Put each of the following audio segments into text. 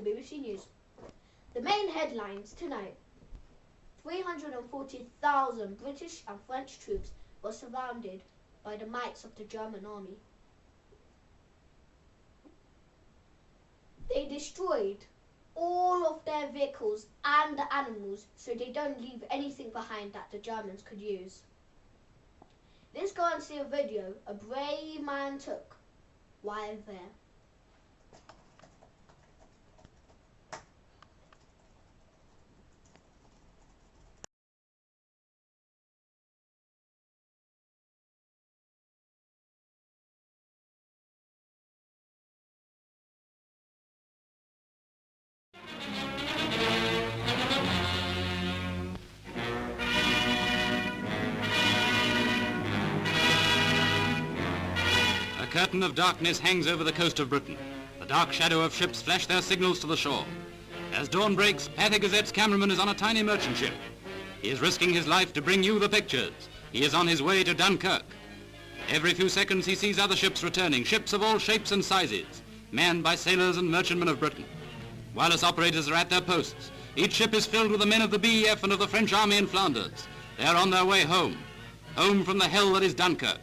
BBC News. The main headlines tonight. 340,000 British and French troops were surrounded by the mites of the German army. They destroyed all of their vehicles and the animals, so they don't leave anything behind that the Germans could use. Let's go and see a video a brave man took while there. A curtain of darkness hangs over the coast of Britain. The dark shadow of ships flash their signals to the shore. As dawn breaks, Pathé Gazette's cameraman is on a tiny merchant ship. He is risking his life to bring you the pictures. He is on his way to Dunkirk. Every few seconds he sees other ships returning, ships of all shapes and sizes, manned by sailors and merchantmen of Britain. Wireless operators are at their posts. Each ship is filled with the men of the BEF and of the French army in Flanders. They are on their way home, home from the hell that is Dunkirk.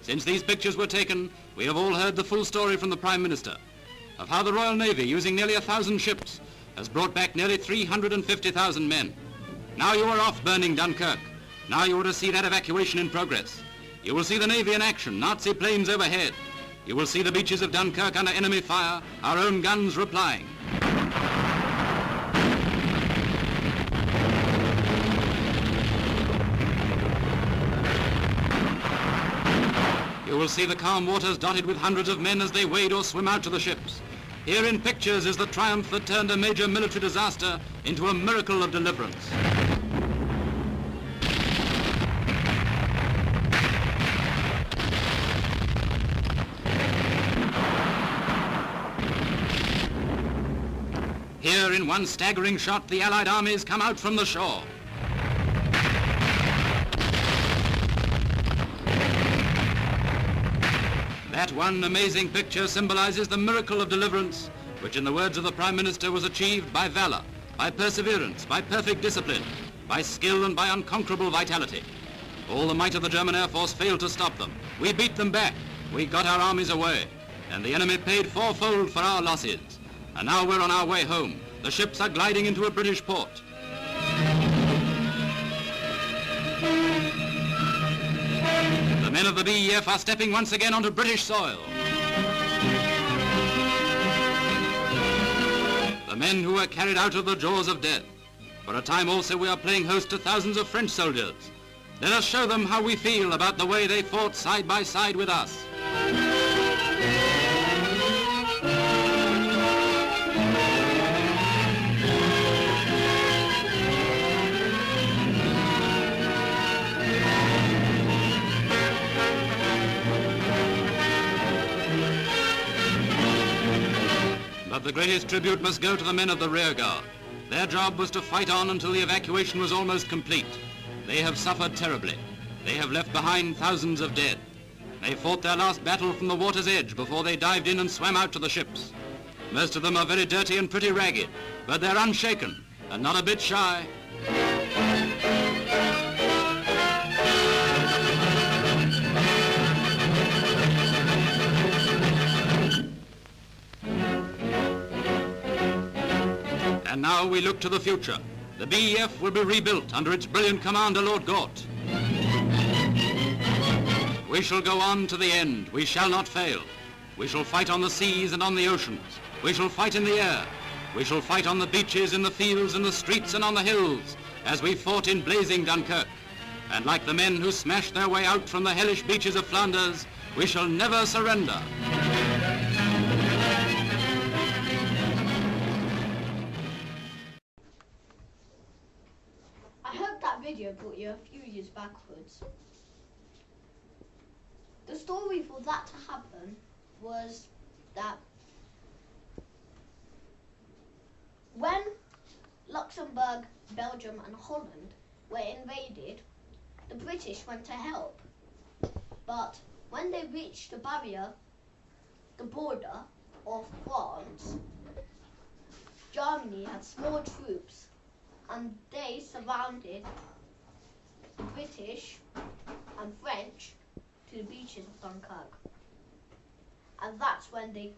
Since these pictures were taken, we have all heard the full story from the Prime Minister of how the Royal Navy, using nearly 1,000 ships, has brought back nearly 350,000 men. Now you are off burning Dunkirk. Now you are to see that evacuation in progress. You will see the Navy in action, Nazi planes overhead. You will see the beaches of Dunkirk under enemy fire, our own guns replying. You will see the calm waters dotted with hundreds of men as they wade or swim out to the ships. Here in pictures is the triumph that turned a major military disaster into a miracle of deliverance. Here in one staggering shot, the Allied armies come out from the shore. That one amazing picture symbolizes the miracle of deliverance, which in the words of the Prime Minister was achieved by valor, by perseverance, by perfect discipline, by skill and by unconquerable vitality. All the might of the German Air Force failed to stop them. We beat them back. We got our armies away. And the enemy paid fourfold for our losses. And now we're on our way home. The ships are gliding into a British port. The men of the BEF are stepping once again onto British soil. The men who were carried out of the jaws of death. For a time also we are playing host to thousands of French soldiers. Let us show them how we feel about the way they fought side by side with us. But the greatest tribute must go to the men of the rear guard. Their job was to fight on until the evacuation was almost complete. They have suffered terribly. They have left behind thousands of dead. They fought their last battle from the water's edge before they dived in and swam out to the ships. Most of them are very dirty and pretty ragged, but they're unshaken and not a bit shy. And now we look to the future. The BEF will be rebuilt under its brilliant commander, Lord Gort. We shall go on to the end. We shall not fail. We shall fight on the seas and on the oceans. We shall fight in the air. We shall fight on the beaches, in the fields, in the streets and on the hills, as we fought in blazing Dunkirk. And like the men who smashed their way out from the hellish beaches of Flanders, we shall never surrender. Video brought you a few years backwards. The story for that to happen was that when Luxembourg, Belgium and Holland were invaded, the British went to help. But when they reached the barrier, the border of France, Germany had small troops and they surrounded the British and French to the beaches of Dunkirk. And that's when they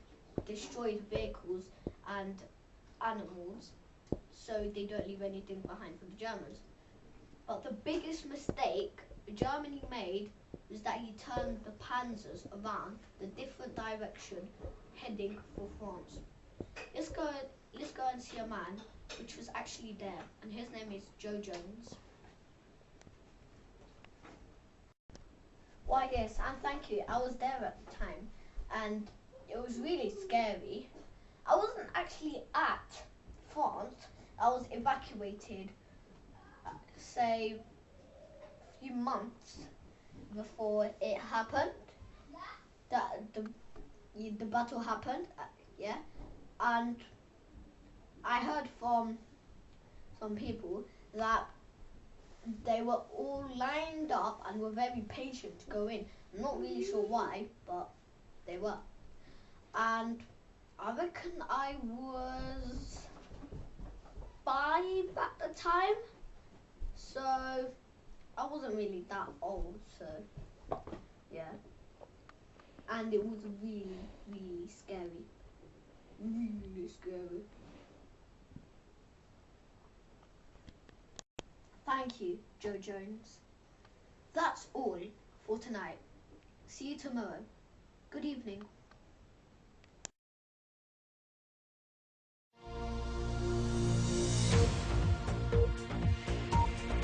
destroyed vehicles and animals so they don't leave anything behind for the Germans. But the biggest mistake Germany made was that he turned the panzers around the different direction heading for France. Let's go and see a man which was actually there, and his name is Joe Jones. Why yes, and thank you. I was there at the time and it was really scary. I wasn't actually at France. I was evacuated say a few months before it happened. That the battle happened, yeah, and I heard from some people that they were all lined up and were very patient to go in. I'm not really sure why, but they were. And I reckon I was 5 at the time, so I wasn't really that old, so yeah. And it was really, really scary. Really scary. Thank you, Joe Jones. That's all for tonight. See you tomorrow. Good evening.